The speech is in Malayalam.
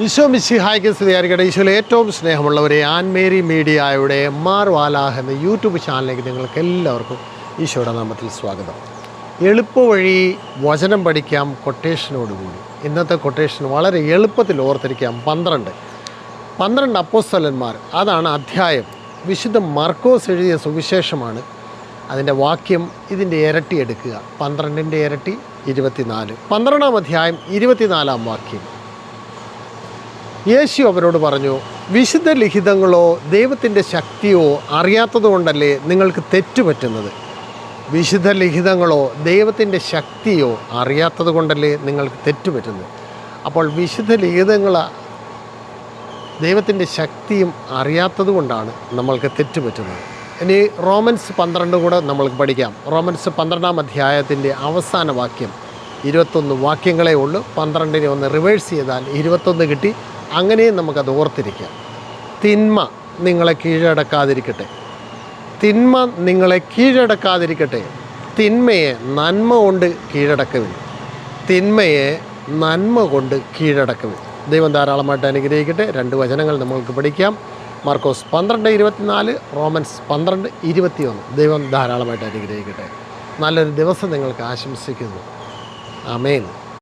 ഈശോ മിശിഹായ്ക്ക് സ്തുതിയായിരിക്കട്ടെ. ഈശോയിലെ ഏറ്റവും സ്നേഹമുള്ളവരെ, ആൻമേരി മീഡിയയുടെ മാർവാലാഹ് എന്ന യൂട്യൂബ് ചാനലിലേക്ക് നിങ്ങൾക്ക് എല്ലാവർക്കും ഈശോയുടെ നാമത്തിൽ സ്വാഗതം. എളുപ്പവഴി വചനം പഠിക്കാം കൊട്ടേഷനോടുകൂടി. ഇന്നത്തെ കൊട്ടേഷൻ വളരെ എളുപ്പത്തിൽ ഓർത്തിരിക്കാം. 12 അപ്പോസ്തലന്മാർ, അതാണ് അധ്യായം. വിശുദ്ധ മർക്കോസ് എഴുതിയ സുവിശേഷമാണ്. അതിൻ്റെ വാക്യം ഇതിൻ്റെ ഇരട്ടി എടുക്കുക. 12ൻ്റെ ഇരട്ടി 24. 12-ാം അധ്യായം 24-ാം വാക്യം. യേശു അവരോട് പറഞ്ഞു, വിശുദ്ധ ലിഖിതങ്ങളോ ദൈവത്തിൻ്റെ ശക്തിയോ അറിയാത്തത് കൊണ്ടല്ലേ നിങ്ങൾക്ക് തെറ്റുപറ്റുന്നത്. വിശുദ്ധ ലിഖിതങ്ങളോ ദൈവത്തിൻ്റെ ശക്തിയോ അറിയാത്തത് കൊണ്ടല്ലേ നിങ്ങൾക്ക് തെറ്റുപറ്റുന്നത്. അപ്പോൾ വിശുദ്ധ ലിഖിതങ്ങൾ ദൈവത്തിൻ്റെ ശക്തിയും അറിയാത്തത് കൊണ്ടാണ് നമ്മൾക്ക് തെറ്റുപറ്റുന്നത്. ഇനി റോമൻസ് 12 കൂടെ നമ്മൾക്ക് പഠിക്കാം. റോമൻസ് 12-ാം അധ്യായത്തിൻ്റെ അവസാന വാക്യം 21 വാക്യങ്ങളേ ഉള്ളൂ. 12-നെ ഒന്ന് റിവേഴ്സ് ചെയ്താൽ 21 കിട്ടി. അങ്ങനെയും നമുക്കത് ഓർത്തിരിക്കാം. തിന്മ നിങ്ങളെ കീഴടക്കാതിരിക്കട്ടെ. തിന്മ നിങ്ങളെ കീഴടക്കാതിരിക്കട്ടെ. തിന്മയെ നന്മ കൊണ്ട് കീഴടക്കുവിൻ. തിന്മയെ നന്മ കൊണ്ട് കീഴടക്കുവിൻ. ദൈവം ധാരാളമായിട്ട് അനുഗ്രഹിക്കട്ടെ. 2 വചനങ്ങൾ നമ്മൾക്ക് പഠിക്കാം. മർക്കോസ് 12:24, റോമൻസ് 12:21. ദൈവം ധാരാളമായിട്ട് അനുഗ്രഹിക്കട്ടെ. നല്ലൊരു ദിവസം നിങ്ങൾക്ക് ആശംസിക്കുന്നു. ആമേൻ.